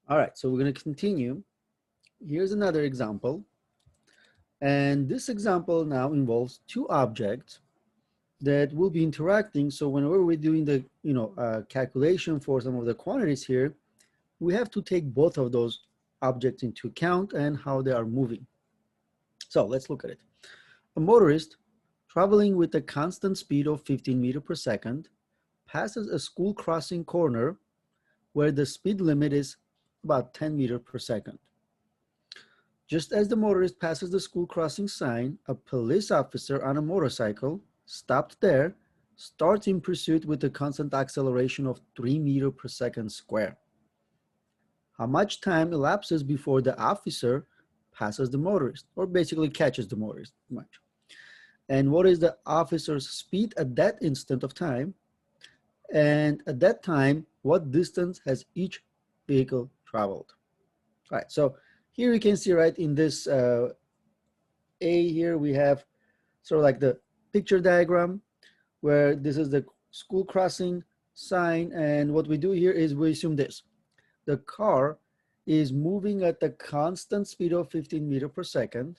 All right, so we're going to continue. Here's another example. And this example now involves two objects that will be interacting. So whenever we're doing the calculation for some of the quantities here, we have to take both of those objects into account and how they are moving. So let's look at it. A motorist traveling with a constant speed of 15 meters per second passes a school crossing corner where the speed limit is about 10 meters per second. Just as the motorist passes the school crossing sign, a police officer on a motorcycle stopped there, starts in pursuit with a constant acceleration of 3 meters per second square. How much time elapses before the officer passes the motorist, or basically catches the motorist? Much. And what is the officer's speed at that instant of time? And at that time, what distance has each vehicle traveled? All right, so here you can see, right, in this A here, we have sort of like the picture diagram where this is the school crossing sign. And what we do here is we assume this. The car is moving at the constant speed of 15 meters per second,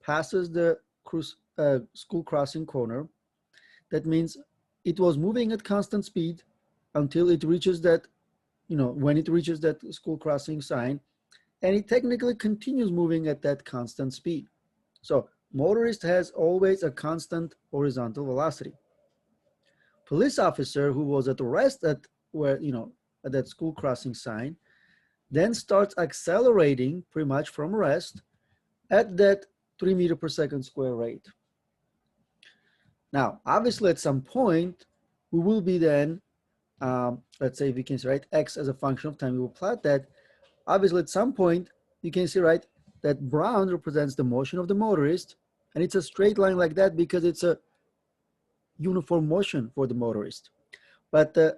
passes the school crossing corner. That means it was moving at constant speed until it reaches that, when it reaches that school crossing sign, and it technically continues moving at that constant speed. So motorist has always a constant horizontal velocity. Police officer who was at rest at where, at that school crossing sign, then starts accelerating pretty much from rest at that 3 meters per second square rate. Now, obviously at some point, we will be then, let's say we can see, right, X as a function of time, we will plot that. Obviously at some point, you can see, right, that brown represents the motion of the motorist, and it's a straight line like that because it's a uniform motion for the motorist. But the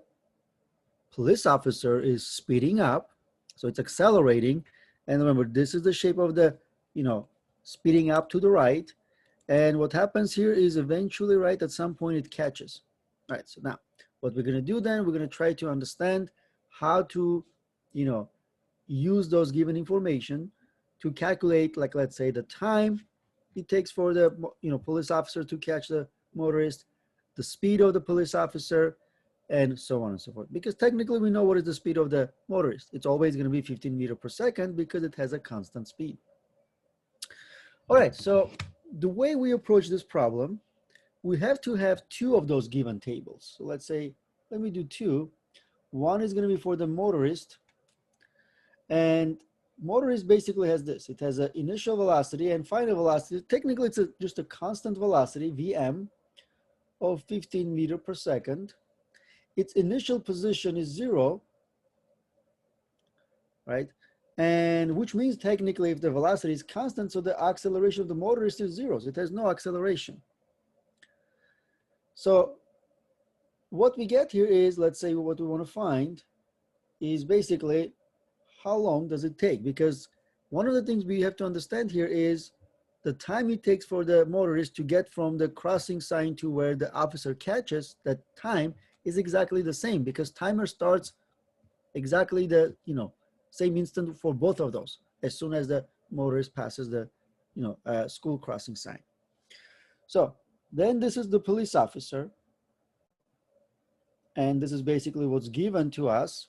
police officer is speeding up, so it's accelerating. And remember, this is the shape of the, speeding up to the right. And what happens here is eventually, right, at some point it catches. All right, so now what we're going to do then, we're going to try to understand how to, use those given information to calculate, like, let's say the time it takes for the, police officer to catch the motorist, the speed of the police officer, and so on and so forth. Because technically we know what is the speed of the motorist. It's always going to be 15 meters per second because it has a constant speed. All right, so the way we approach this problem, we have to have two of those given tables. So let's say, let me do two. One is going to be for the motorist, and motorist basically has this. It has an initial velocity and final velocity. Technically, it's just a constant velocity, Vm, of 15 meters per second. Its initial position is 0, right? And which means technically if the velocity is constant, so the acceleration of the motorist is 0. So it has no acceleration. So what we get here is, let's say what we want to find is basically how long does it take? Because one of the things we have to understand here is the time it takes for the motorist to get from the crossing sign to where the officer catches, that time is exactly the same because timer starts exactly the, same instant for both of those as soon as the motorist passes the, school crossing sign. So then this is the police officer. And this is basically what's given to us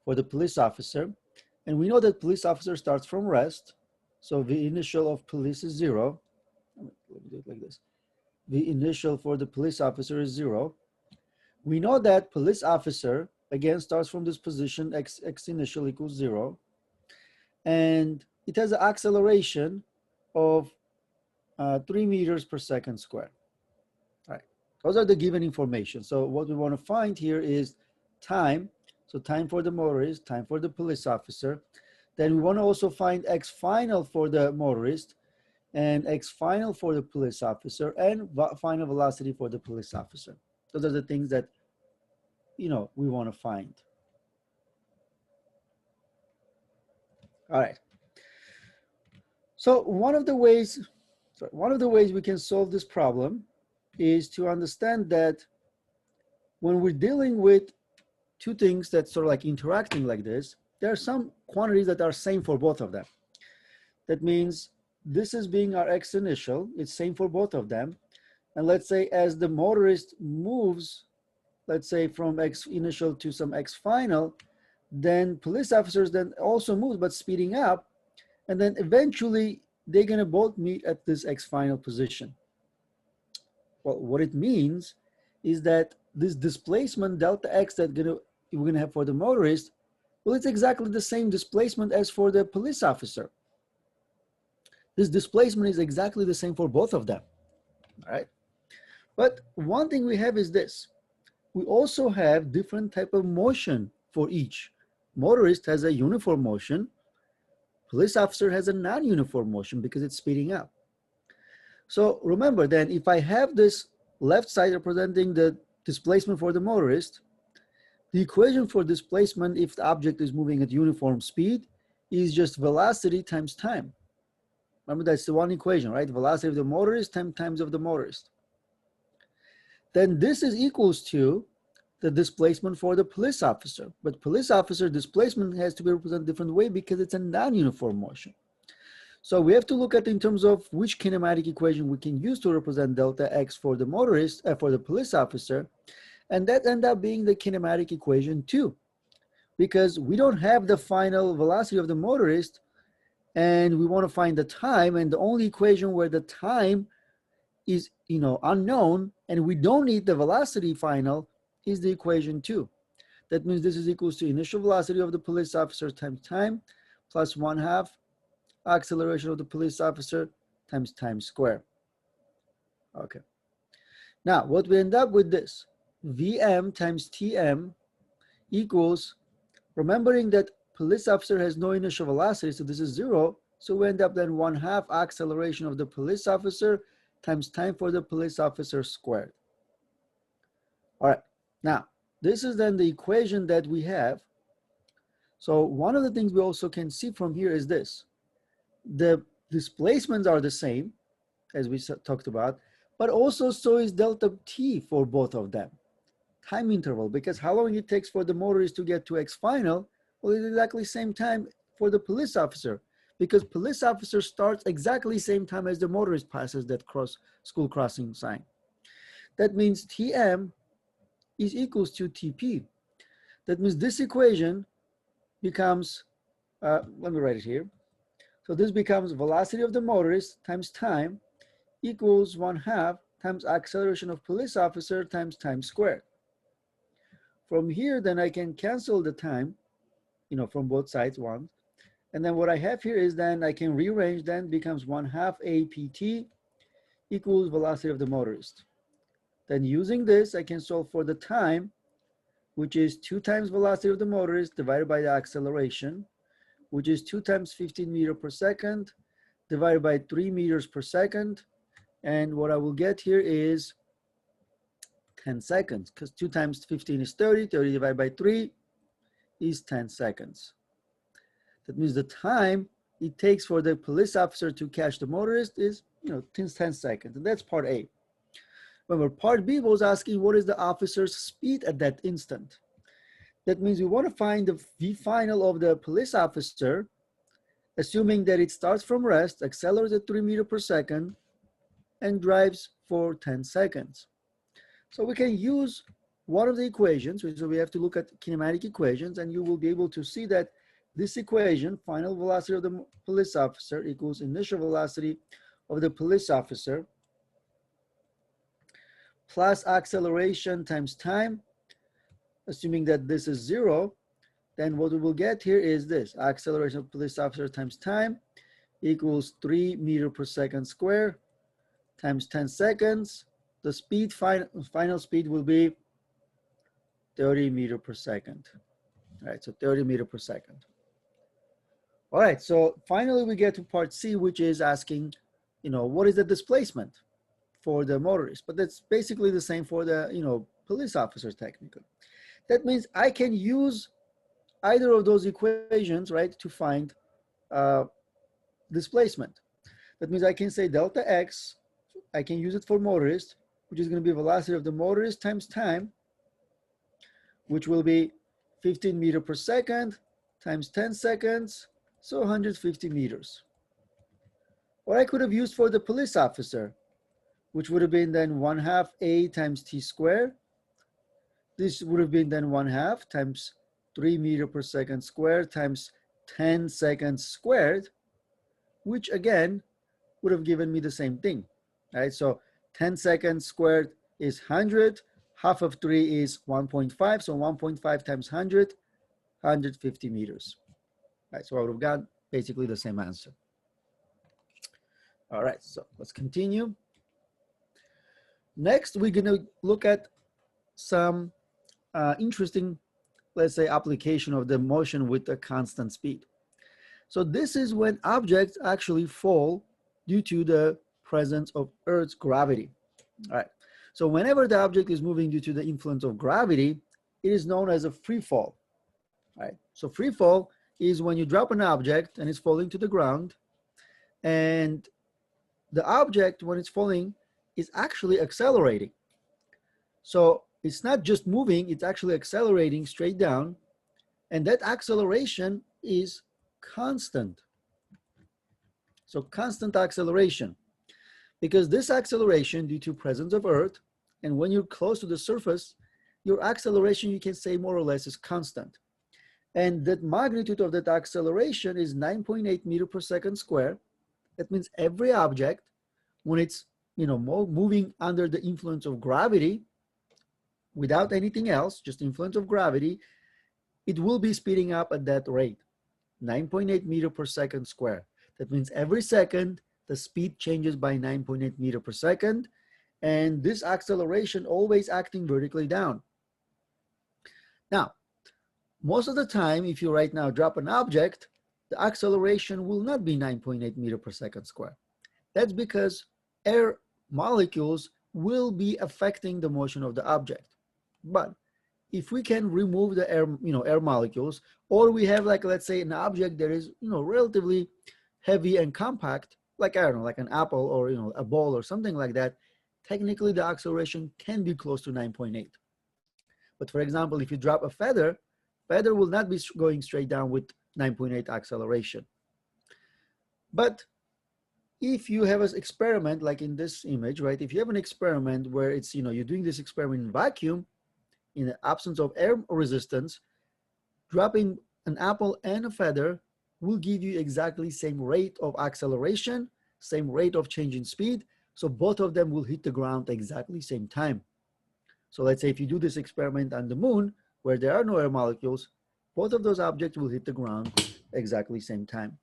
for the police officer. And we know that police officer starts from rest. So the initial of police is 0. Let me do it like this. The initial for the police officer is 0. We know that police officer, again, starts from this position, x initial equals 0. And it has an acceleration of 3 meters per second square. All right, those are the given information. So what we want to find here is time. So time for the motorist, time for the police officer. Then we want to also find x final for the motorist and x final for the police officer and final velocity for the police officer. Those are the things that, we want to find. All right. So one of the ways we can solve this problem is to understand that when we're dealing with two things that sort of like interacting like this, there are some quantities that are same for both of them. That means this is being our x initial, it's same for both of them. And let's say as the motorist moves, let's say from x initial to some x final, then police officers then also move, but speeding up. And then eventually they're gonna both meet at this x final position. Well, what it means is that this displacement delta x that we're gonna have for the motorist, well, it's exactly the same displacement as for the police officer. This displacement is exactly the same for both of them, all right? But one thing we have is this. We also have different type of motion for each. Motorist has a uniform motion. Police officer has a non-uniform motion because it's speeding up. So remember then, if I have this left side representing the displacement for the motorist, the equation for displacement if the object is moving at uniform speed is just velocity times time. Remember, that's the one equation, right? Velocity of the motorist times of the motorist. Then this is equals to the displacement for the police officer. But police officer displacement has to be represented a different way because it's a non-uniform motion. So we have to look at in terms of which kinematic equation we can use to represent delta x for the motorist, for the police officer. And that ends up being the kinematic equation too, because we don't have the final velocity of the motorist and we want to find the time, and the only equation where the time is unknown and we don't need the velocity final is the equation 2. That means this is equals to initial velocity of the police officer times time plus 1/2 acceleration of the police officer times time squared. Okay. Now what we end up with this, Vm times Tm equals, remembering that police officer has no initial velocity, so this is 0. So we end up then 1/2 acceleration of the police officer times time for the police officer squared. All right, now this is then the equation that we have. So one of the things we also can see from here is this. The displacements are the same as we talked about, but also so is delta t for both of them. Time interval, because how long it takes for the motorist to get to x final, well, it's exactly same time for the police officer, because police officer starts exactly same time as the motorist passes that school crossing sign. That means Tm is equals to Tp. That means this equation becomes, let me write it here. So this becomes velocity of the motorist times time equals 1/2 times acceleration of police officer times time squared. From here, then I can cancel the time, from both sides, one. And then what I have here is then I can rearrange, then becomes 1/2 APT equals velocity of the motorist. Then using this, I can solve for the time, which is 2 times velocity of the motorist divided by the acceleration, which is 2 times 15 meters per second divided by 3 meters per second. And what I will get here is 10 seconds, because 2 times 15 is 30, 30 divided by 3 is 10 seconds. That means the time it takes for the police officer to catch the motorist is, 10 seconds. And that's part A. Remember, part B was asking what is the officer's speed at that instant. That means we want to find the V final of the police officer, assuming that it starts from rest, accelerates at 3 meters per second, and drives for 10 seconds. So we can use one of the equations, so we have to look at kinematic equations, and you will be able to see that this equation, final velocity of the police officer equals initial velocity of the police officer plus acceleration times time, assuming that this is 0, then what we will get here is this, acceleration of police officer times time equals 3 meters per second squared times 10 seconds. The speed, final speed will be 30 meters per second. All right, so 30 meters per second. All right, so finally we get to part C, which is asking, what is the displacement for the motorist? But that's basically the same for the, police officers technically. That means I can use either of those equations, right, to find displacement. That means I can say delta x, I can use it for motorist, which is going to be velocity of the motorist times time, which will be 15 meters per second times 10 seconds, so 150 meters. Or I could have used for the police officer, which would have been then 1/2 a times t squared. This would have been then 1/2 times 3 meter per second squared times 10 seconds squared, which again would have given me the same thing, right? So 10 seconds squared is 100, half of 3 is 1.5, so 1.5 times 100, 150 meters. Right, so I would have got basically the same answer. All right, so let's continue. Next, we're gonna look at some interesting, let's say, application of the motion with a constant speed. So this is when objects actually fall due to the presence of Earth's gravity. All right, so whenever the object is moving due to the influence of gravity, it is known as a free fall. All right, so free fall is when you drop an object and it's falling to the ground, and the object, when it's falling, is actually accelerating. So it's not just moving, it's actually accelerating straight down, and that acceleration is constant. So constant acceleration, because this acceleration due to presence of Earth, and when you're close to the surface, your acceleration, you can say more or less, is constant. And that magnitude of that acceleration is 9.8 meter per second square. That means every object, when it's moving under the influence of gravity, without anything else, just influence of gravity, it will be speeding up at that rate, 9.8 meter per second square. That means every second, the speed changes by 9.8 meter per second, and this acceleration always acting vertically down. Now, most of the time, if you right now drop an object, the acceleration will not be 9.8 meter per second square. That's because air molecules will be affecting the motion of the object. But if we can remove the air, air molecules, or we have, like, let's say, an object that is, relatively heavy and compact, like, I don't know, like an apple or, a ball or something like that, technically the acceleration can be close to 9.8. But for example, if you drop a feather will not be going straight down with 9.8 acceleration. But if you have an experiment like in this image, right? If you have an experiment where it's, you're doing this experiment in vacuum, in the absence of air resistance, dropping an apple and a feather will give you exactly same rate of acceleration, same rate of change in speed. So both of them will hit the ground exactly same time. So let's say if you do this experiment on the moon, where there are no air molecules, both of those objects will hit the ground exactly same time.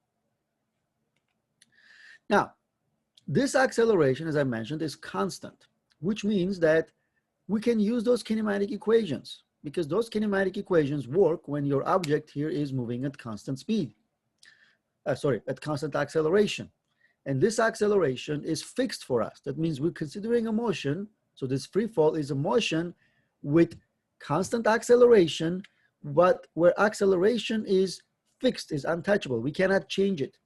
Now, this acceleration, as I mentioned, is constant, which means that we can use those kinematic equations, because those kinematic equations work when your object here is moving at constant speed. At constant acceleration. And this acceleration is fixed for us. That means we're considering a motion. So this free fall is a motion with constant acceleration, but where acceleration is fixed, is untouchable. We cannot change it.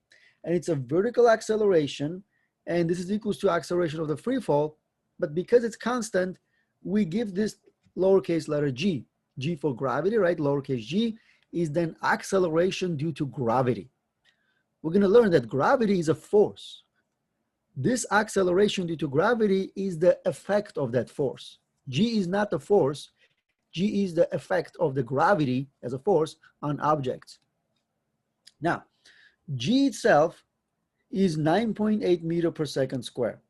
And it's a vertical acceleration, and this is equals to acceleration of the free fall. But because it's constant, we give this lowercase letter g. G for gravity, right? Lowercase g is then acceleration due to gravity. We're going to learn that gravity is a force. This acceleration due to gravity is the effect of that force. G is not the force. G is the effect of the gravity as a force on objects. Now, G itself is 9.8 meter per second square.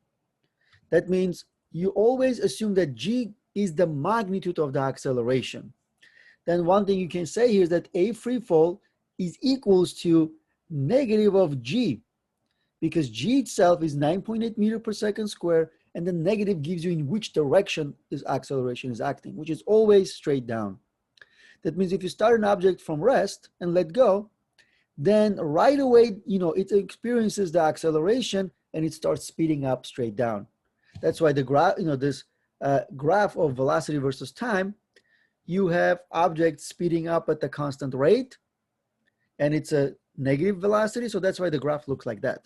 That means you always assume that G is the magnitude of the acceleration. Then one thing you can say here is that A free fall is equals to negative of G, because G itself is 9.8 meter per second square, and the negative gives you in which direction this acceleration is acting, which is always straight down. That means if you start an object from rest and let go, then right away, it experiences the acceleration and it starts speeding up straight down. That's why the graph, this graph of velocity versus time, you have objects speeding up at the constant rate, and it's a negative velocity. So that's why the graph looks like that,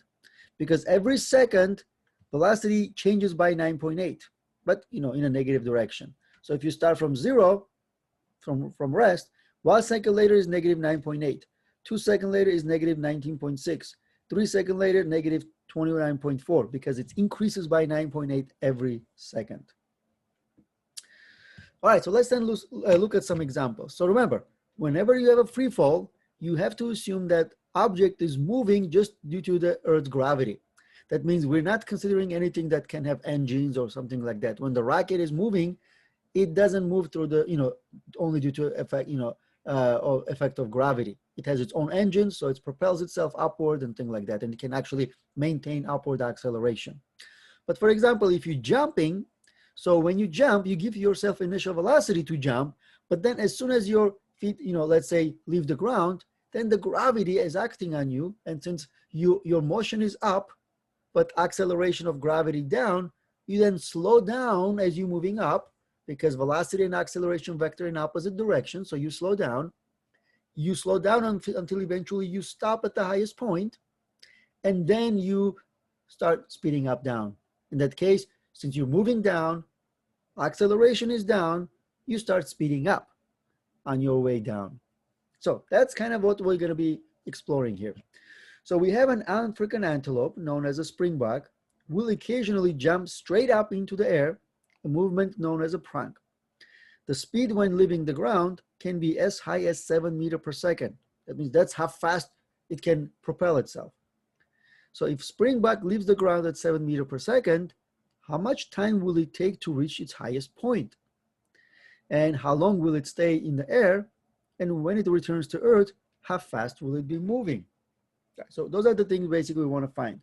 because every second velocity changes by 9.8, but in a negative direction. So if you start from 0, from rest, 1 second later is negative 9.8. 2 seconds later is negative 19.6. 3 seconds later, negative 29.4, because it increases by 9.8 every second. All right, so let's then look at some examples. So remember, whenever you have a free fall, you have to assume that object is moving just due to the Earth's gravity. That means we're not considering anything that can have engines or something like that. When the rocket is moving, it doesn't move through the, only due to effect, or effect of gravity. It has its own engine, so it propels itself upward and things like that, and it can actually maintain upward acceleration. But for example, if you're jumping, so when you jump, you give yourself initial velocity to jump, but then as soon as your feet, let's say, leave the ground, then the gravity is acting on you, and since your motion is up, but acceleration of gravity down, you then slow down as you're moving up, because velocity and acceleration vector in opposite direction, so you slow down. You slow down until eventually you stop at the highest point, and then you start speeding up down. In that case, since you're moving down, acceleration is down, you start speeding up on your way down. So that's kind of what we're going to be exploring here. So we have an African antelope known as a springbok, will occasionally jump straight up into the air, a movement known as a prank. The speed when leaving the ground can be as high as 7 meters per second. That means that's how fast it can propel itself. So if springbok leaves the ground at 7 meters per second, how much time will it take to reach its highest point? And how long will it stay in the air? And when it returns to Earth, how fast will it be moving? So those are the things basically we want to find.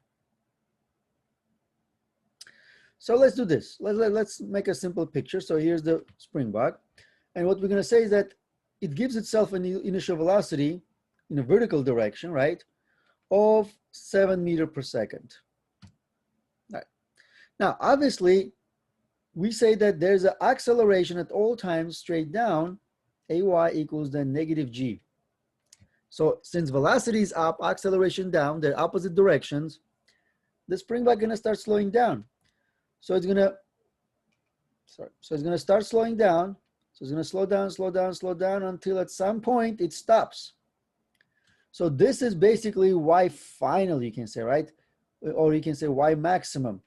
So let's do this. Let's make a simple picture. So here's the springbok. And what we're going to say is that it gives itself an initial velocity in a vertical direction, right, of 7 meters per second. Right. Now, obviously, we say that there's an acceleration at all times straight down, ay equals then negative g. So since velocity is up, acceleration down, they're opposite directions, the springbok is going to start slowing down. So it's going to, start slowing down. So it's going to slow down, slow down, slow down until at some point it stops. So this is basically y final, you can say, right? Or you can say y maximum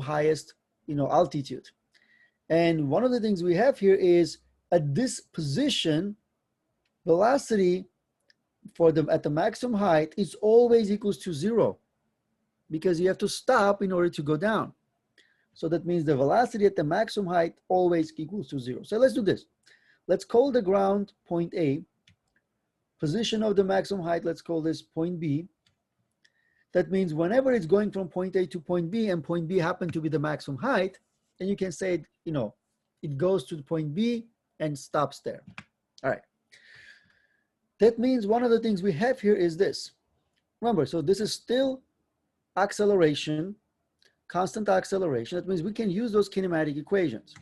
highest, altitude. And one of the things we have here is at this position, velocity at the maximum height is always equals to 0, because you have to stop in order to go down. So that means the velocity at the maximum height always equals to 0. So let's do this. Let's call the ground point A. Position of the maximum height, let's call this point B. That means whenever it's going from point A to point B, and point B happen to be the maximum height, then you can say, it goes to the point B and stops there. All right. That means one of the things we have here is this. Remember, so this is still acceleration, constant acceleration. That means we can use those kinematic equations.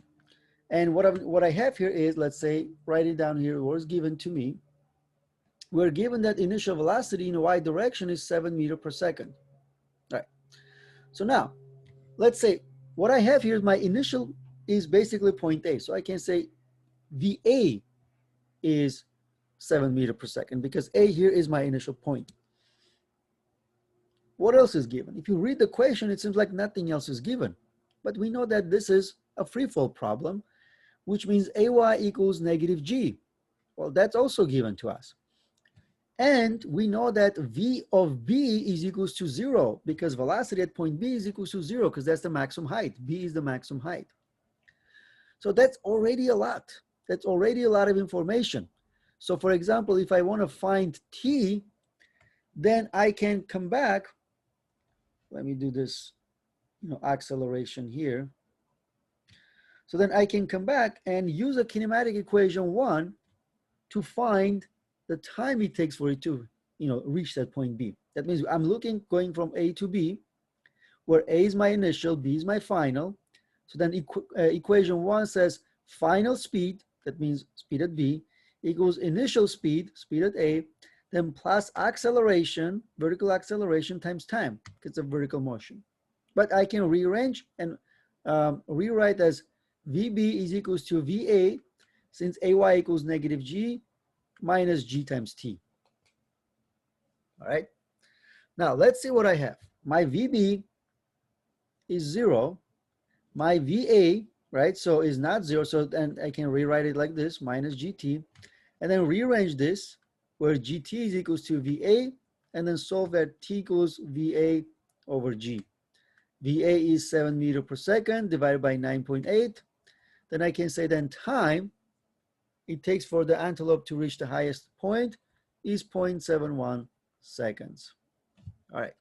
And what I have here is, let's say, write it down here, what is given to me. We're given that initial velocity in a y direction is 7 meters per second. All right. So now, let's say what I have here is my initial is basically point A. So I can say VA is 7 meters per second, because A here is my initial point. What else is given? If you read the equation, it seems like nothing else is given. But we know that this is a free fall problem, which means AY equals negative G. Well, that's also given to us. And we know that V of B is equals to 0, because velocity at point B is equals to 0, because that's the maximum height. B is the maximum height. So that's already a lot. That's already a lot of information. So for example, if I want to find T, then I can come back. Let me do this, acceleration here. So then I can come back and use a kinematic equation 1 to find the time it takes for it to, reach that point B. That means I'm going from A to B, where A is my initial, B is my final. So then equation 1 says final speed, that means speed at B, equals initial speed, speed at A, then plus acceleration, vertical acceleration times time, because it's a vertical motion. But I can rearrange and rewrite as VB is equals to VA, since AY equals negative G, minus G times T. All right. Now let's see what I have. My VB is 0. My VA, right, so is not 0. So then I can rewrite it like this, minus GT. And then rearrange this where GT is equals to VA, and then solve that T equals VA over G. VA is 7 meters per second divided by 9.8. Then I can say then time it takes for the antelope to reach the highest point is 0.71 seconds. All right,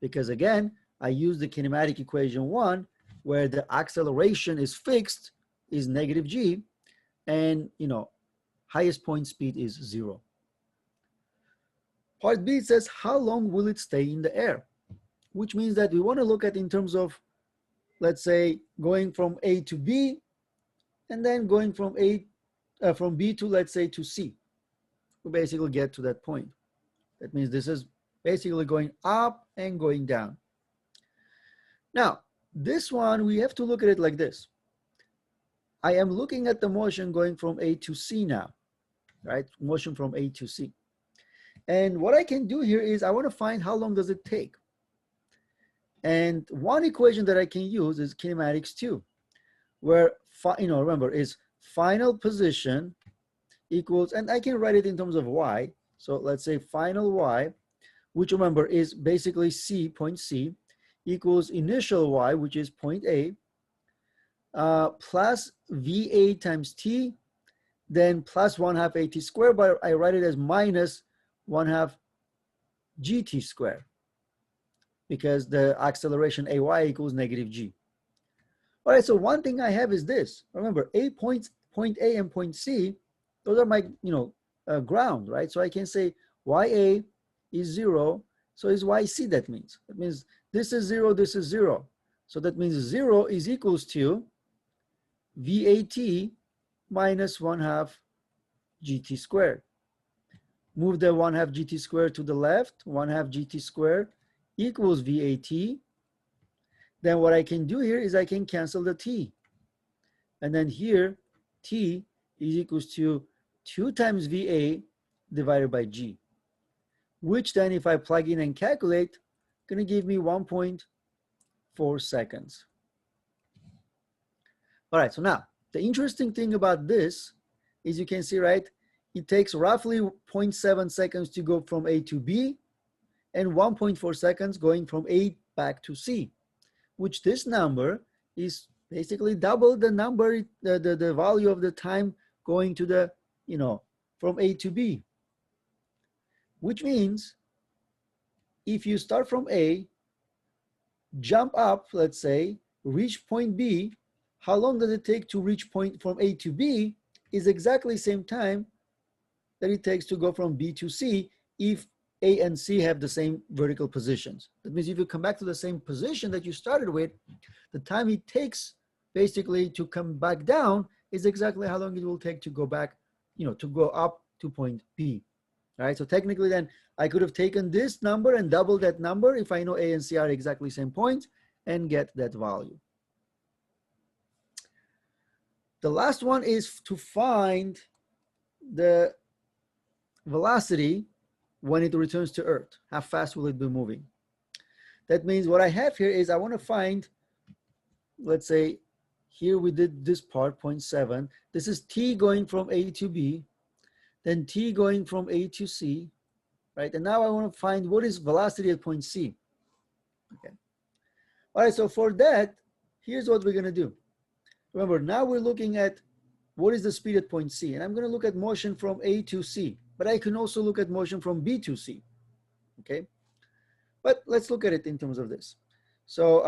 because again, I use the kinematic equation 1 where the acceleration is fixed, is negative G, and highest point speed is 0. Part B says, how long will it stay in the air? Which means that we want to look at in terms of, let's say, going from A to B, and then going from B to, let's say, to C. We basically get to that point. That means this is basically going up and going down. Now, this one, we have to look at it like this. I am looking at the motion going from A to C now, right? Motion from A to C. And what I can do here is I want to find how long does it take. And one equation that I can use is kinematics 2, where, remember, is final position equals, and I can write it in terms of y. So let's say final y, which remember is basically C, point C, equals initial y, which is point A, plus VA times T, then plus 1/2 AT squared, but I write it as minus 1/2 GT squared, because the acceleration AY equals negative G. All right, so one thing I have is this. Remember, point A and point C, those are my ground, right? So I can say YA is 0, so is YC. That means this is 0, this is 0. So that means 0 is equals to VAT minus 1/2 GT squared. Move the 1/2 GT squared to the left. 1/2 GT squared equals VAT. Then what I can do here is I can cancel the T. And then here, T is equals to 2 times VA divided by G, which then if I plug in and calculate, going to give me 1.4 seconds. All right, so now the interesting thing about this is you can see, right, it takes roughly 0.7 seconds to go from A to B and 1.4 seconds going from A back to C, which this number is basically double the number, the value of the time going to the, from A to B. Which means if you start from A, jump up, let's say, reach point B, how long does it take to reach point from A to B is exactly same time that it takes to go from B to C if A and C have the same vertical positions. That means if you come back to the same position that you started with, the time it takes basically to come back down is exactly how long it will take to go back, to go up to point B. All right, so technically then I could have taken this number and doubled that number if I know A and C are exactly same point and get that value. The last one is to find the velocity when it returns to Earth. How fast will it be moving? That means what I have here is I want to find, let's say, here we did this part, 0.7. This is T going from A to B, then T going from A to C, right? And now I want to find what is velocity at point C. Okay. All right, so for that, here's what we're going to do. Remember, now we're looking at what is the speed at point C, and I'm going to look at motion from A to C, but I can also look at motion from B to C, okay? But let's look at it in terms of this. So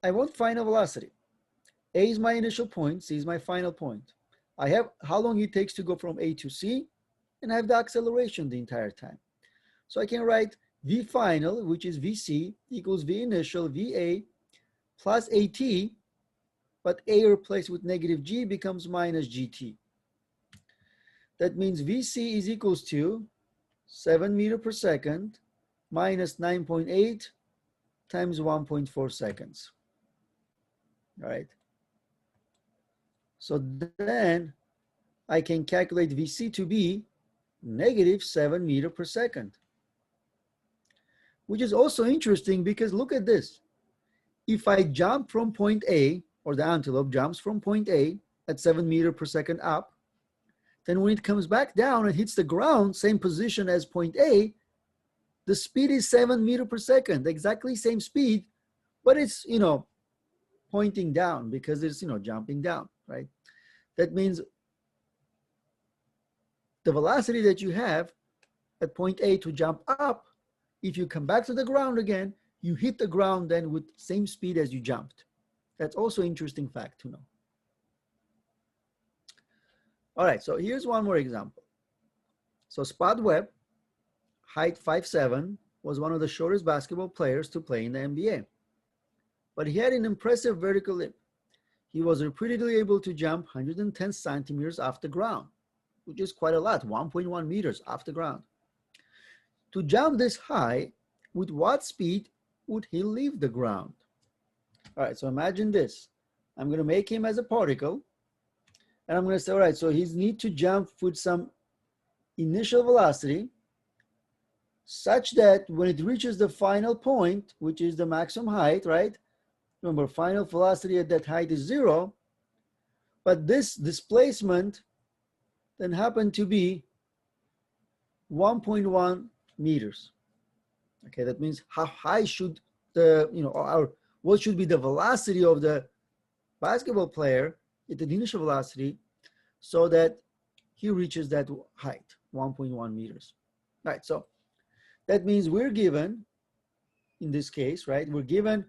I want final velocity. A is my initial point, C is my final point. I have how long it takes to go from A to C, and I have the acceleration the entire time. So I can write V final, which is VC, equals V initial, VA, plus AT, but A replaced with negative G becomes minus GT. That means VC is equals to 7 meters per second minus 9.8 times 1.4 seconds. All right. So then I can calculate VC to be negative 7 meters per second, which is also interesting because look at this. If I jump from point A, or the antelope jumps from point A at 7 meters per second up, then when it comes back down and hits the ground, same position as point A, the speed is 7 meters per second, exactly same speed, but it's, pointing down because it's, jumping down, right? That means the velocity that you have at point A to jump up, if you come back to the ground again, you hit the ground then with same speed as you jumped. That's also an interesting fact to know. All right, so here's one more example. So Spud Webb, height 5'7", was one of the shortest basketball players to play in the NBA. But he had an impressive vertical leap. He was repeatedly able to jump 110 centimeters off the ground, which is quite a lot, 1.1 meters off the ground. To jump this high, with what speed would he leave the ground? All right, so imagine this. I'm going to make him as a particle, and I'm going to say, all right, so he needs to jump with some initial velocity such that when it reaches the final point, which is the maximum height, right? Remember, final velocity at that height is 0, but this displacement then happened to be 1.1 meters. Okay, that means how high should the, or what should be the velocity of the basketball player at the initial velocity so that he reaches that height, 1.1 meters. All right, so that means we're given, in this case, right, we're given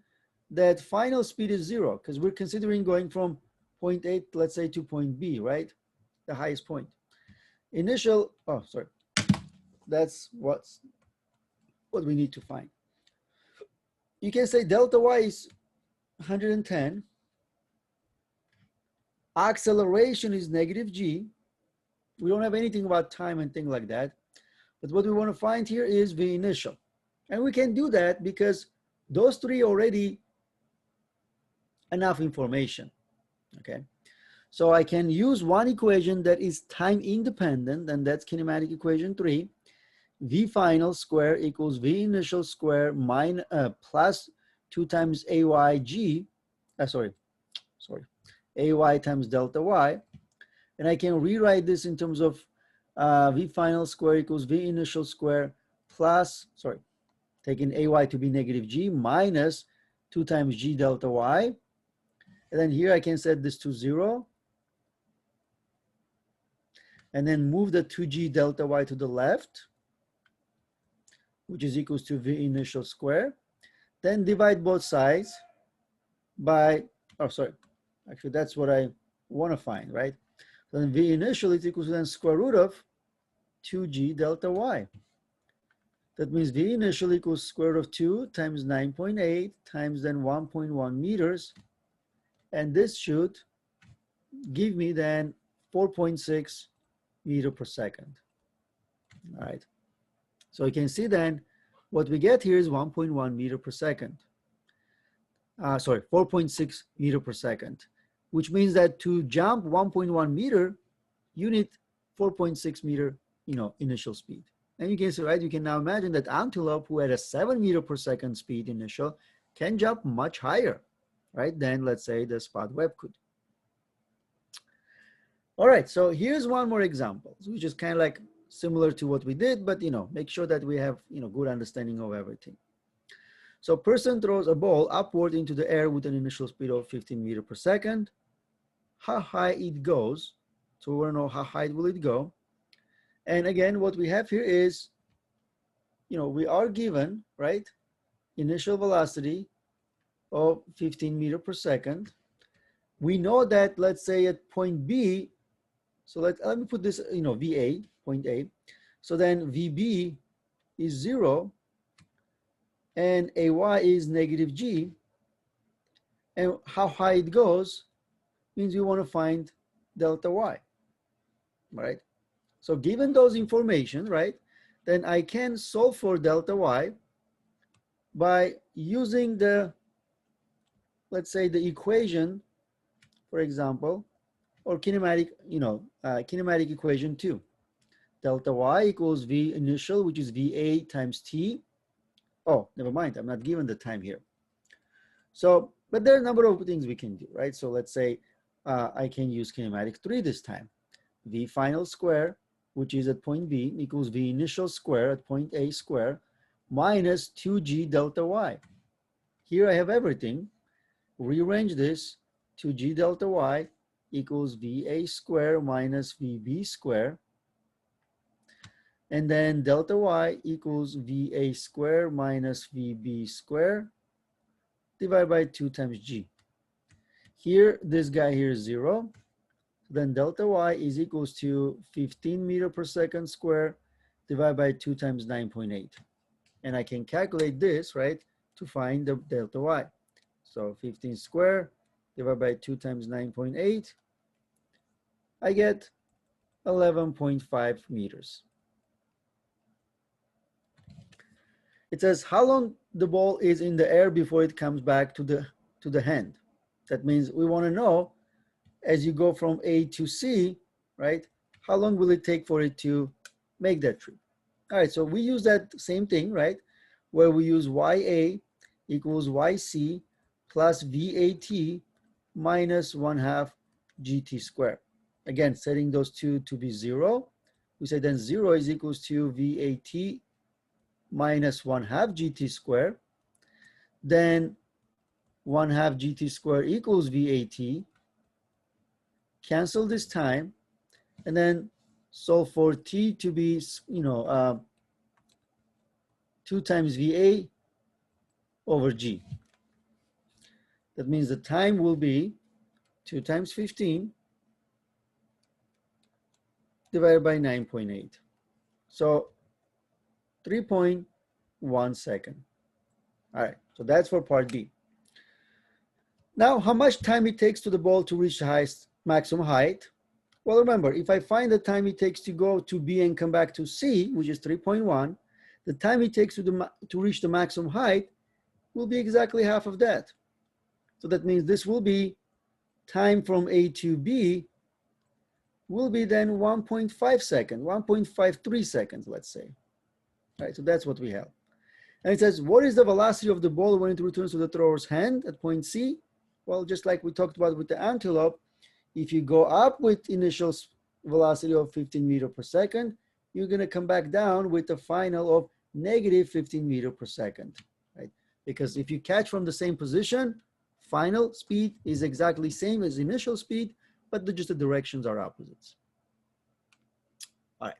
that final speed is 0 because we're considering going from point A, let's say, to point B, right? The highest point. That's what we need to find. You can say delta y is 110. Acceleration is negative g. We don't have anything about time and things like that. But what we want to find here is v initial. And we can do that because those three already enough information, okay? So I can use one equation that is time independent, and that's kinematic equation 3. V final square equals V initial square plus 2 times AYG, AY times delta Y. And I can rewrite this in terms of V final square equals V initial square plus, taking AY to be negative G minus 2 times G delta Y. And then here I can set this to 0. And then move the 2G delta Y to the left, which is equals to V initial square. Then divide both sides by, actually that's what I want to find, right? So then V initial is equal to then square root of 2G delta Y. That means V initial equals square root of 2 times 9.8 times then 1.1 meters. And this should give me then 4.6 meter per second. All right. So you can see then what we get here is 1.1 meter per second. 4.6 meter per second, which means that to jump 1.1 meter, you need 4.6 meter, initial speed. And you can see, right, you can now imagine that antelope who had a 7 meter per second speed initial can jump much higher, right, than let's say the Spud Webb could. All right, so here's one more example, which is kind of like similar to what we did, but make sure that we have good understanding of everything. So person throws a ball upward into the air with an initial speed of 15 meters per second. How high it goes? So we want to know how high will it go. And again, what we have here is, we are given, right, initial velocity of 15 meters per second. We know that, let's say at point B, so let me put this, VA, point A. So then VB is 0 and AY is negative G. And how high it goes means we want to find delta Y, right? So given those information, right, then I can solve for delta Y by using the, let's say the equation, for example, or kinematic, kinematic equation 2. delta y equals v initial, which is VA times t. Oh, never mind, I'm not given the time here. So, but there are a number of things we can do, right? So let's say I can use kinematics 3 this time. V final square, which is at point B, equals V initial square at point A square, minus 2g delta y. Here I have everything. Rearrange this. 2g delta y equals VA square minus VB square. And then delta y equals VA square minus VB square divided by 2 times g. Here, this guy here is 0. Then delta y is equals to 15 meter per second square divided by 2 times 9.8. And I can calculate this, right, to find the delta y. So 15 square divided by 2 times 9.8, I get 11.5 meters. It says how long the ball is in the air before it comes back to the hand. That means we want to know, as you go from A to C, right, how long will it take for it to make that trip? All right, so we use that same thing, right, where we use YA equals YC plus VAT minus 1/2 GT squared. Again, setting those two to be 0. We say then 0 is equals to VAT minus 1/2 GT squared. Then 1/2 GT squared equals VAT. Cancel this time, and then solve for T to be, 2 times VA over G. That means the time will be 2 times 15 divided by 9.8. So 3.1 second. All right, so that's for part B. Now, how much time it takes to the ball to reach the highest maximum height? Well, remember, if I find the time it takes to go to B and come back to C, which is 3.1, the time it takes to reach the maximum height will be exactly half of that. So that means this will be time from A to B will be then 1.5 seconds, 1.53 seconds, let's say. All right, so that's what we have. And it says, what is the velocity of the ball when it returns to the thrower's hand at point C? Well, just like we talked about with the antelope, if you go up with initial velocity of 15 meters per second, you're going to come back down with a final of negative 15 meters per second, right? Because if you catch from the same position, final speed is exactly same as initial speed, but just the directions are opposites. All right.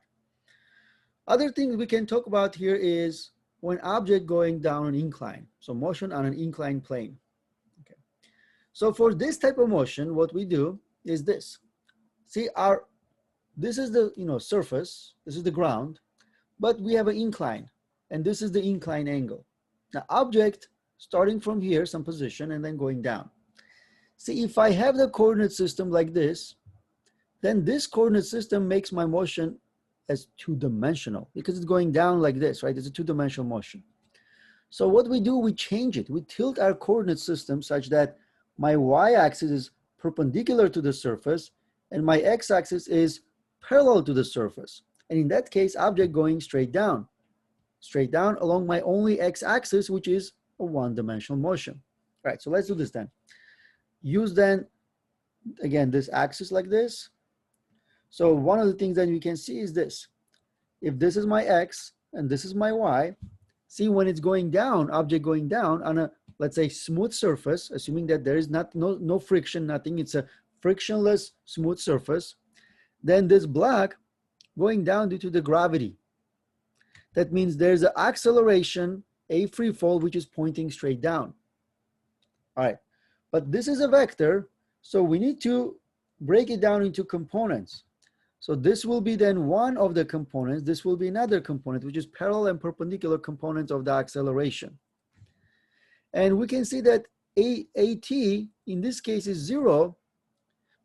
Other things we can talk about here is when object going down an incline. So motion on an inclined plane. Okay. So for this type of motion, what we do is this. See, this is the surface, this is the ground, but we have an incline, and this is the incline angle. Now, object starting from here, some position, and then going down. See, if I have the coordinate system like this, then this coordinate system makes my motion as two-dimensional because it's going down like this, right? It's a two-dimensional motion. So what we do, we change it. We tilt our coordinate system such that my y-axis is perpendicular to the surface and my x-axis is parallel to the surface. And in that case, object going straight down along my only x-axis, which is a one-dimensional motion. All right, so let's do this then. Use then, again, this axis like this. So one of the things that you can see is this. If this is my x and this is my y, see when it's going down, object going down on a, let's say, smooth surface, assuming that there is no friction, nothing, it's a frictionless smooth surface, then this black going down due to the gravity. That means there's an acceleration, a free fall, which is pointing straight down. All right, but this is a vector, so we need to break it down into components. So this will be then one of the components. This will be another component, which is parallel and perpendicular components of the acceleration. And we can see that AT in this case is 0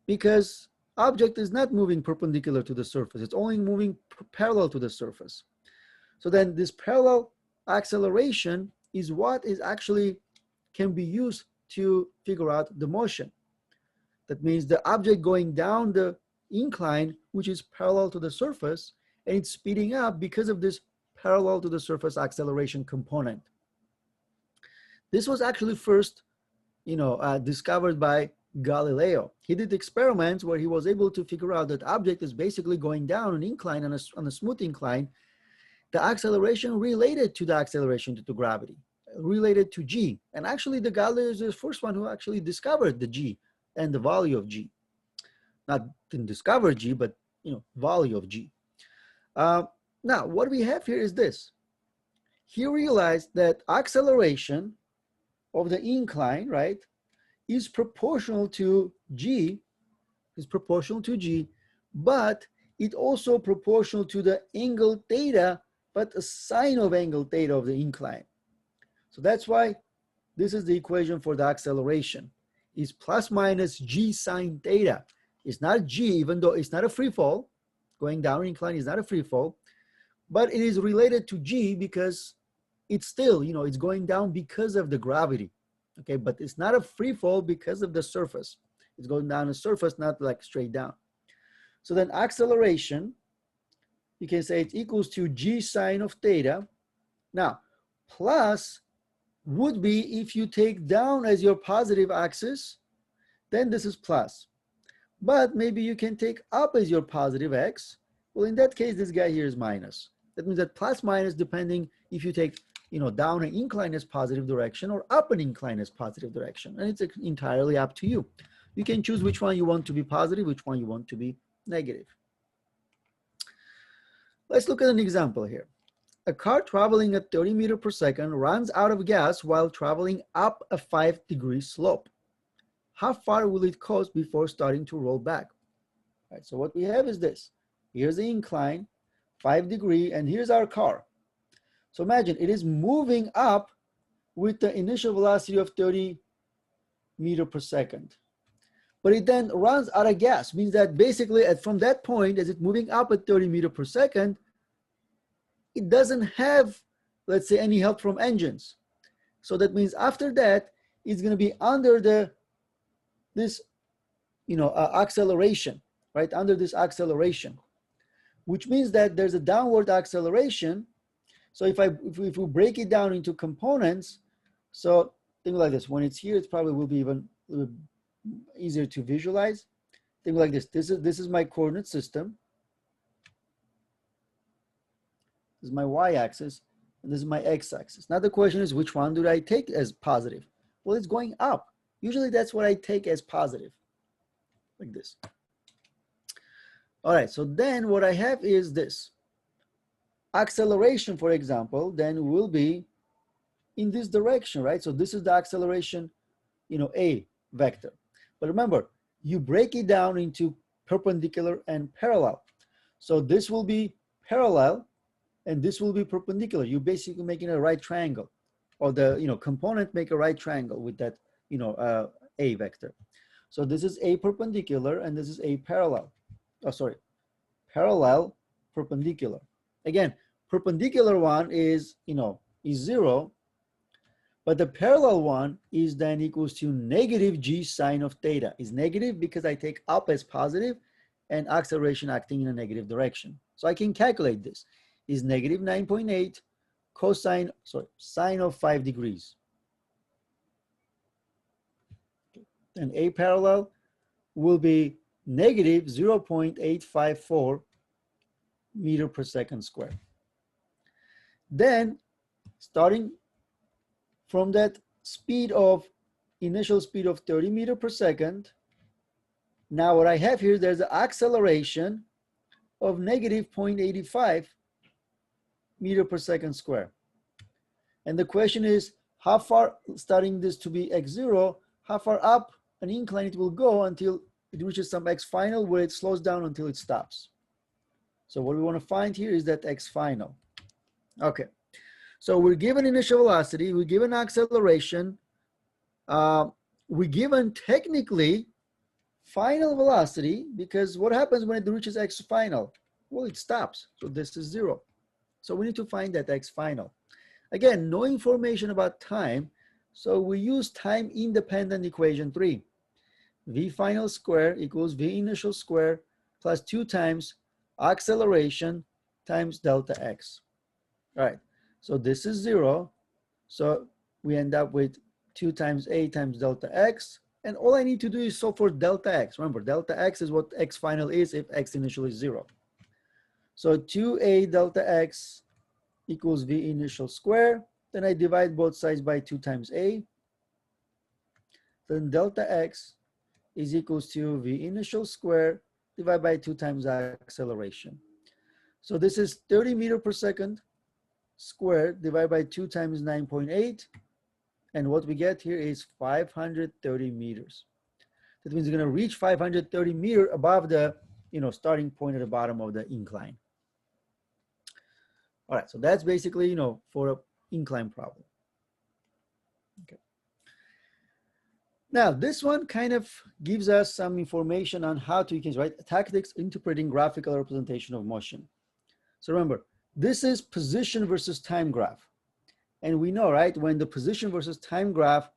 because object is not moving perpendicular to the surface. It's only moving parallel to the surface. So then this parallel acceleration is what is actually can be used to figure out the motion. That means the object going down the incline, which is parallel to the surface, and it's speeding up because of this parallel to the surface acceleration component. This was actually first, discovered by Galileo. He did experiments where he was able to figure out that object is basically going down an incline, on a smooth incline. The acceleration related to the acceleration due to gravity, related to G. And actually the Galileo is the first one who actually discovered the G and the value of G. Not didn't discover G, but value of G. Now what we have here is this. He realized that acceleration of the incline, right, is proportional to G, but it also proportional to the angle theta, but a sine of angle theta of the incline. So that's why this is the equation for the acceleration. Is plus minus G sine theta. It's not G, even though it's not a free fall. Going down incline is not a free fall, but it is related to G because it's still, it's going down because of the gravity. Okay, but it's not a free fall because of the surface. It's going down the surface, not like straight down. So then acceleration, you can say it equals to G sine of theta. Now, plus would be if you take down as your positive axis, then this is plus. But maybe you can take up as your positive x. Well, in that case, this guy here is minus. That means that plus minus, depending if you take down an incline as positive direction or up an incline as positive direction. And it's entirely up to you. You can choose which one you want to be positive, which one you want to be negative. Let's look at an example here. A car traveling at 30 meters per second runs out of gas while traveling up a 5-degree slope. How far will it coast before starting to roll back? All right, so what we have is this. Here's the incline, 5 degree, and here's our car. So imagine it is moving up with the initial velocity of 30 meters per second. But it then runs out of gas, means that basically from that point, as it's moving up at 30 meters per second, it doesn't have, let's say, any help from engines. So that means after that, it's going to be under this acceleration, right? Under this acceleration, which means that there's a downward acceleration. So if we break it down into components, so think like this. When it's here, it probably will be even a little easier to visualize. Think like this. This is my coordinate system. This is my y-axis, and this is my x-axis. Now the question is, which one do I take as positive? Well, it's going up. Usually that's what I take as positive, like this. All right, so then what I have is this. Acceleration, for example, then will be in this direction, right? So this is the acceleration, A vector. But remember, you break it down into perpendicular and parallel. So this will be parallel, and this will be perpendicular. You're basically making a right triangle, or the component make a right triangle with that A vector. So this is A perpendicular, and this is A parallel. Oh, sorry, parallel, perpendicular. Again, perpendicular one is is 0, but the parallel one is then equals to negative G sine of theta. Is negative because I take up as positive, and acceleration acting in a negative direction. So I can calculate this. Is negative 9.8 cosine, sine of 5 degrees. And A parallel will be negative 0.854 meter per second squared. Then, starting from that initial speed of 30 meters per second, now what I have here, there's an acceleration of negative 0.85 meter per second square. And the question is, how far, starting this to be x0, how far up an incline it will go until it reaches some x final where it slows down until it stops. So what we want to find here is that x final. Okay, so we're given initial velocity, we're given acceleration, we're given technically final velocity, because what happens when it reaches x final? Well, it stops, so this is 0. So we need to find that x final. Again, no information about time, so we use time independent equation 3. V final square equals V initial square plus 2 times acceleration times delta x. All right, so this is 0. So we end up with 2 times a times delta x. And all I need to do is solve for delta x. Remember, delta x is what x final is if x initial is 0. So 2a delta x equals v initial square. Then I divide both sides by 2 times a. Then delta x is equals to v initial square divided by 2 times acceleration. So this is 30 meters per second squared divided by 2 times 9.8. And what we get here is 530 meters. That means we're going to reach 530 meters above the starting point at the bottom of the incline. All right, so that's basically for an incline problem. Okay. Now this one kind of gives us some information on how to use tactics interpreting graphical representation of motion. So remember, this is position versus time graph. And we know, right, when the position versus time graph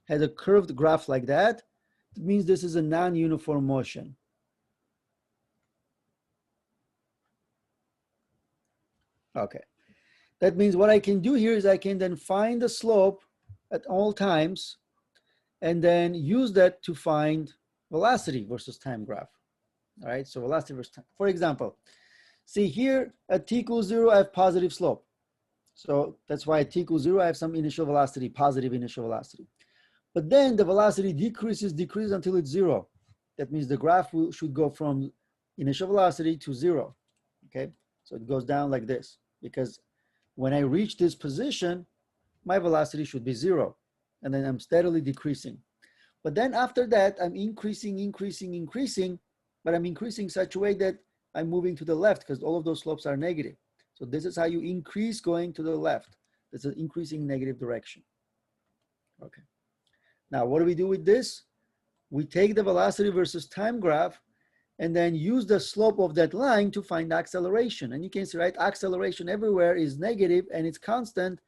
has a curved graph like that, it means this is a non-uniform motion. Okay, that means what I can do here is I can then find the slope at all times and then use that to find velocity versus time graph. All right, so velocity versus time. For example, see here at t equals 0, I have positive slope. So that's why at t equals 0, I have some initial velocity, positive initial velocity. But then the velocity decreases until it's 0. That means the graph should go from initial velocity to 0. Okay, so it goes down like this, because when I reach this position, my velocity should be 0. And then I'm steadily decreasing. But then after that, I'm increasing, but I'm increasing such a way that I'm moving to the left because all of those slopes are negative. So this is how you increase going to the left. This is increasing negative direction. Okay. Now, what do we do with this? We take the velocity versus time graph and then use the slope of that line to find acceleration. And you can see, right, acceleration everywhere is negative and it's constant.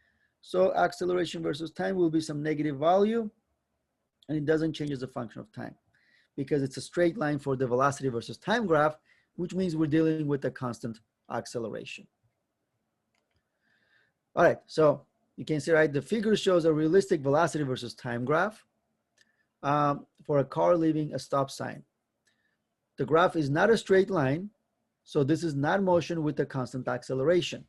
So acceleration versus time will be some negative value, and it doesn't change as a function of time because it's a straight line for the velocity versus time graph, which means we're dealing with a constant acceleration. All right, so you can see, right, the figure shows a realistic velocity versus time graph for a car leaving a stop sign. The graph is not a straight line, so this is not motion with a constant acceleration.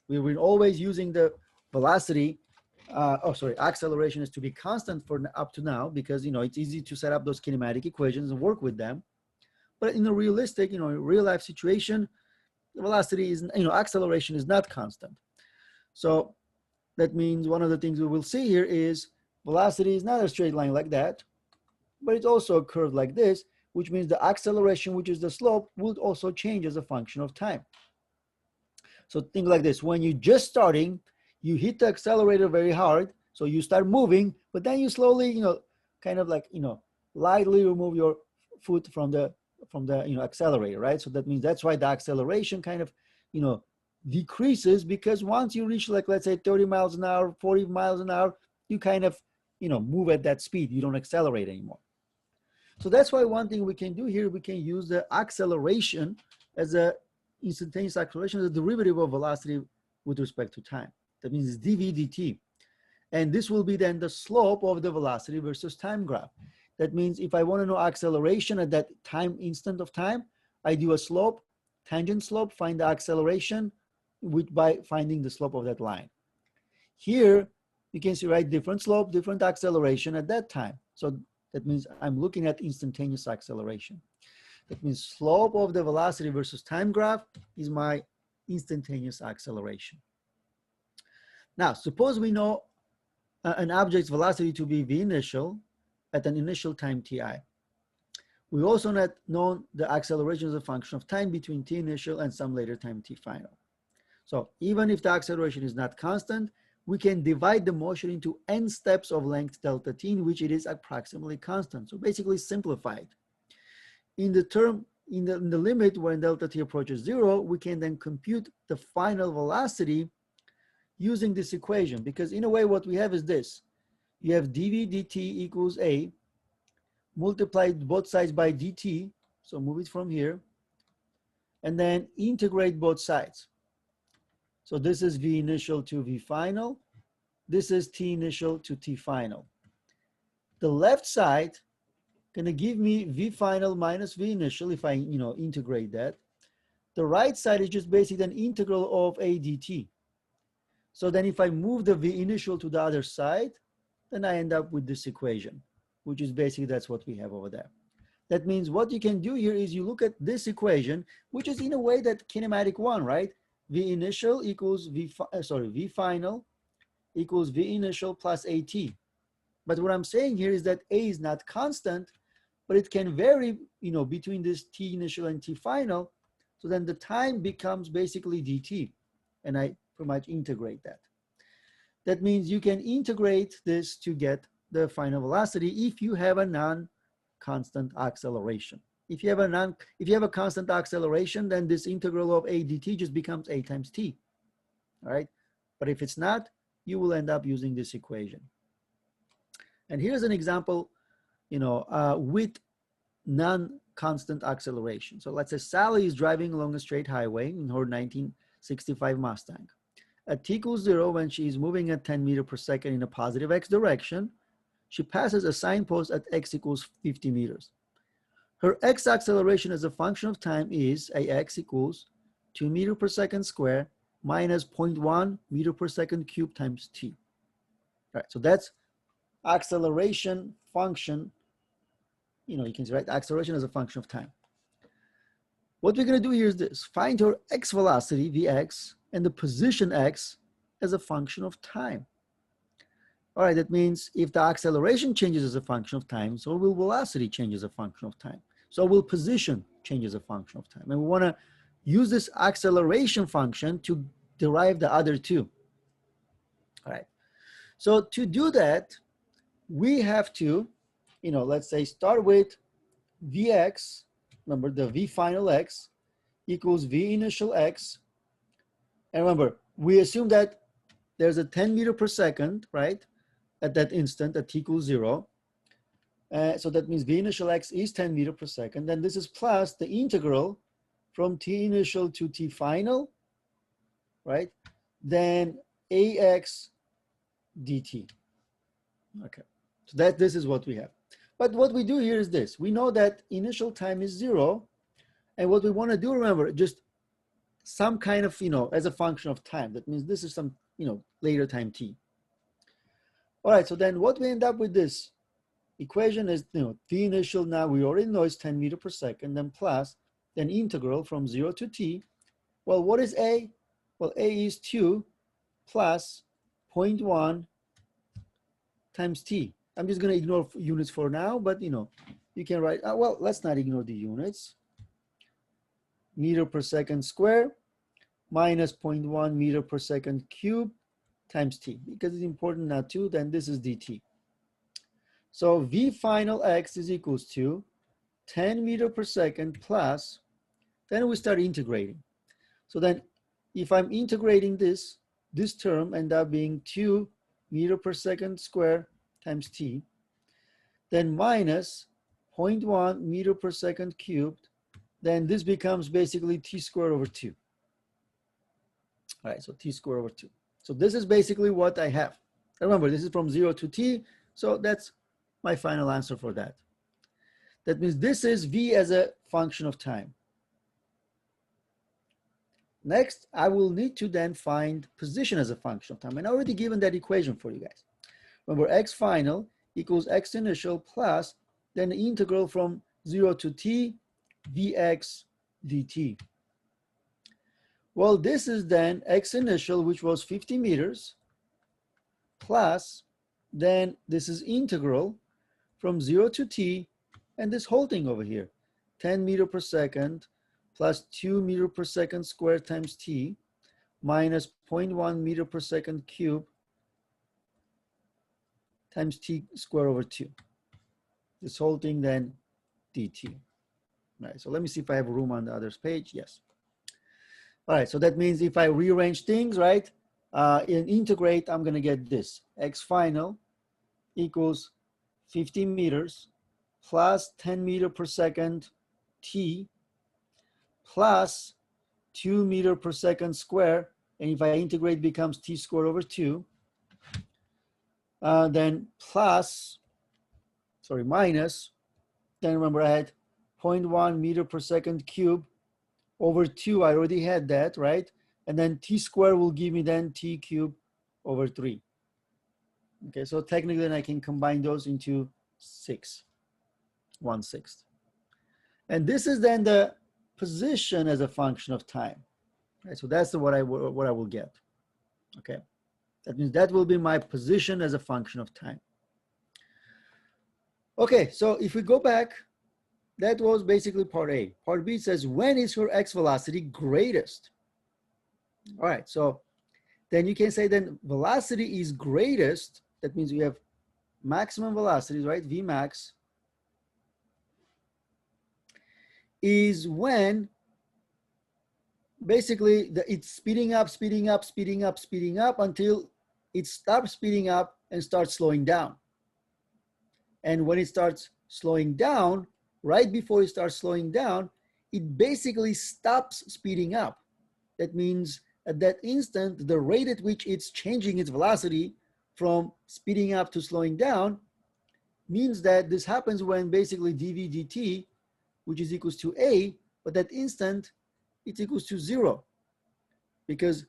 We were always using the velocity, acceleration is to be constant for up to now because, it's easy to set up those kinematic equations and work with them. But in a realistic, real life situation, the velocity is, acceleration is not constant. So that means one of the things we will see here is velocity is not a straight line like that, but it's also a curve like this, which means the acceleration, which is the slope, will also change as a function of time. So think like this, when you're just starting, you hit the accelerator very hard, so you start moving, but then you slowly, kind of like, lightly remove your foot from the accelerator, right? So that means that's why the acceleration kind of, decreases, because once you reach, like, let's say 30 miles an hour, 40 miles an hour, you kind of, move at that speed. You don't accelerate anymore. So that's why one thing we can do here, we can use the acceleration as a instantaneous acceleration as a derivative of velocity with respect to time. That means it's dv dt. And this will be then the slope of the velocity versus time graph. That means if I want to know acceleration at that time instant of time, I do a slope, tangent slope, find the acceleration by finding the slope of that line. Here, you can see, right, different slope, different acceleration at that time. So that means I'm looking at instantaneous acceleration. That means slope of the velocity versus time graph is my instantaneous acceleration. Now, suppose we know an object's velocity to be v initial at an initial time ti. We also know the acceleration as a function of time between t initial and some later time t final. So even if the acceleration is not constant, we can divide the motion into n steps of length delta t, in which it is approximately constant. So basically simplified. In the limit when delta t approaches 0, we can then compute the final velocity using this equation, because in a way what we have is this. You have dv dt equals a, multiplied both sides by dt, so move it from here, and then integrate both sides. So this is V initial to V final. This is T initial to T final. The left side gonna give me V final minus V initial if I integrate that. The right side is just basically an integral of A dt. So then if I move the V initial to the other side, then I end up with this equation, which is basically that's what we have over there. That means what you can do here is you look at this equation, which is in a way that kinematic one, right? V initial equals V final equals V initial plus AT. But what I'm saying here is that A is not constant, but it can vary, between this T initial and T final. So then the time becomes basically dt, and I pretty much integrate that. That means you can integrate this to get the final velocity if you have a non-constant acceleration. If you have a constant acceleration, then this integral of A dt just becomes A times t. All right. But if it's not, you will end up using this equation. And here's an example, with non-constant acceleration. So let's say Sally is driving along a straight highway in her 1965 Mustang. At t equals 0, when she is moving at 10 meters per second in a positive x direction, she passes a signpost at x equals 50 meters. Her x acceleration as a function of time is ax equals 2 meters per second square minus 0.1 meter per second cubed times t. All right, so that's acceleration function. You can write acceleration as a function of time. What we're going to do here is this: find her x velocity, vx, and the position x as a function of time. All right, that means if the acceleration changes as a function of time, so will velocity change as a function of time. So will position change as a function of time. And we want to use this acceleration function to derive the other two. All right. So to do that, we have to, let's say start with Vx, remember the V final x equals V initial x. And remember, we assume that there's a 10 meters per second, right? At that instant at t equals 0. So that means V initial x is 10 meters per second. Then this is plus the integral from t initial to t final, right? Then ax dt. Okay, so this is what we have. But what we do here is this: we know that initial time is 0, and what we want to do, remember, just some kind of, as a function of time. That means this is some, later time t. All right, so then what we end up with this equation is, t initial, now we already know is 10 meters per second, then plus, then integral from 0 to t. Well, what is a? Well, a is 2 plus 0.1 times t. I'm just going to ignore units for now, but, you can write, well, let's not ignore the units. Meter per second square minus 0.1 meter per second cube times t, because it's important not to, then this is dt. So V final x is equals to 10 meter per second plus, then we start integrating. So then if I'm integrating this term ends up being 2 meter per second square times t, then minus 0.1 meter per second cubed, then this becomes basically t squared over 2. All right, so t squared over 2. So this is basically what I have. Remember, this is from 0 to t, so that's my final answer for that. That means this is v as a function of time. Next, I will need to then find position as a function of time. And I already given that equation for you guys. Remember, x final equals x initial plus then the integral from 0 to t vx dt. Well, this is then x initial, which was 50 meters, plus then this is integral from 0 to t, and this whole thing over here, 10 meters per second plus 2 meters per second squared times t minus 0.1 meter per second cube times t squared over 2. This whole thing then dt. All right, so let me see if I have room on the other page. Yes. All right, so that means if I rearrange things, right, in integrate, I'm going to get this. X final equals 50 meters plus 10 meters per second t plus 2 meters per second square and if I integrate, it becomes t squared over 2, then minus, then remember I had 0.1 meter per second cube over 2, I already had that, right? And then t squared will give me then t cubed over 3. Okay, so technically then I can combine those into 6, 1/6. And this is then the position as a function of time. Right, so that's what I will get. Okay, that means that will be my position as a function of time. Okay, so if we go back, that was basically part A. Part B says, when is her x velocity greatest? All right, so then you can say then velocity is greatest. That means we have maximum velocities, right? V max is when basically it's speeding up, speeding up, speeding up, speeding up until it stops speeding up and starts slowing down. And when it starts slowing down, right before it starts slowing down, it basically stops speeding up. That means at that instant, the rate at which it's changing its velocity from speeding up to slowing down means that this happens when basically dv dt, which is equals to a, but that instant, it's equals to 0. Because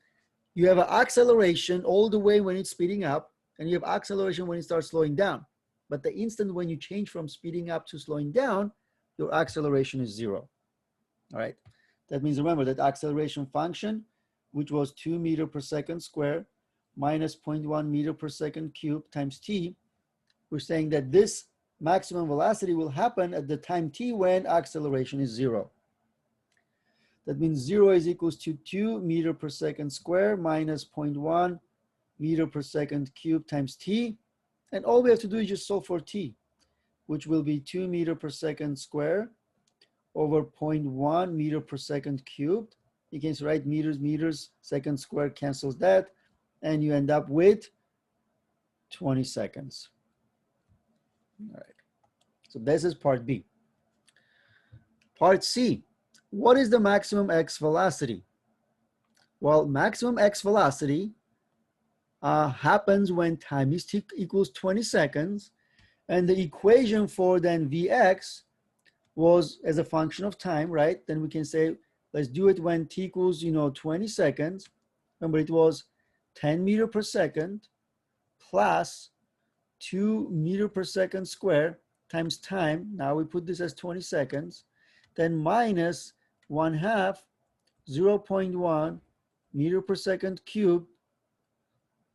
you have an acceleration all the way when it's speeding up, and you have acceleration when it starts slowing down. But the instant when you change from speeding up to slowing down, your acceleration is 0. All right. That means remember that acceleration function, which was 2 meter per second square minus 0.1 meter per second cube times t, we're saying that this maximum velocity will happen at the time t when acceleration is 0. That means 0 is equals to 2 meter per second square minus 0.1 meter per second cube times t. And all we have to do is just solve for t, which will be 2 meter per second square over 0.1 meter per second cubed. You can write meters, second square cancels that, and you end up with 20 seconds. All right, so this is part B. Part C, what is the maximum x velocity? Well, maximum x velocity happens when time is t equals 20 seconds, and the equation for then Vx was as a function of time, right? Then we can say, let's do it when t equals, 20 seconds. Remember, it was 10 meter per second plus 2 meter per second square times time. Now we put this as 20 seconds. Then minus 1/2 0.1 meter per second cubed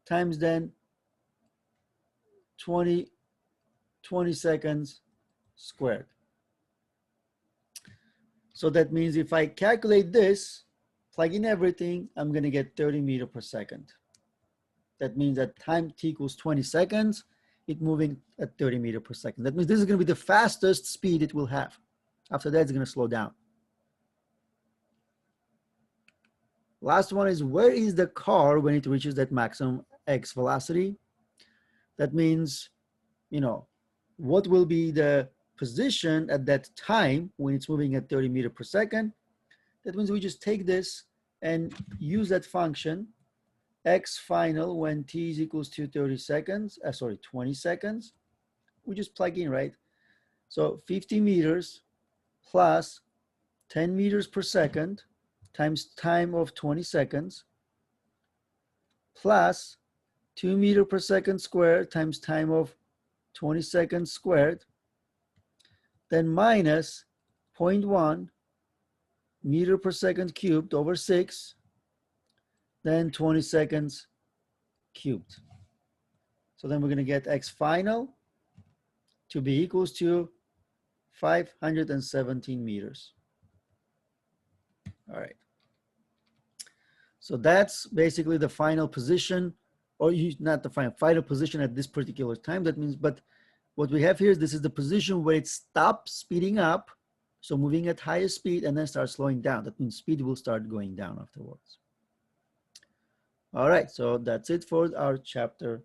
times then 20 seconds squared. So that means if I calculate this, plug in everything, I'm going to get 30 meter per second. That means that time t equals 20 seconds, it's moving at 30 meter per second. That means this is going to be the fastest speed it will have. After that, it's going to slow down. Last one is, where is the car when it reaches that maximum x velocity? That means, what will be the position at that time when it's moving at 30 meter per second? That means we just take this and use that function, x final when t is equals to 20 seconds. We just plug in, right? So 50 meters plus 10 meters per second times time of 20 seconds plus 2 meter per second squared times time of 20 seconds squared, then minus 0.1 meter per second cubed over 6, then 20 seconds cubed. So then we're going to get x final to be equals to 517 meters. All right. So that's basically the final position, or not the final position at this particular time. That means, but what we have here is this is the position where it stops speeding up, so moving at higher speed, and then starts slowing down. That means speed will start going down afterwards. All right, so that's it for our chapter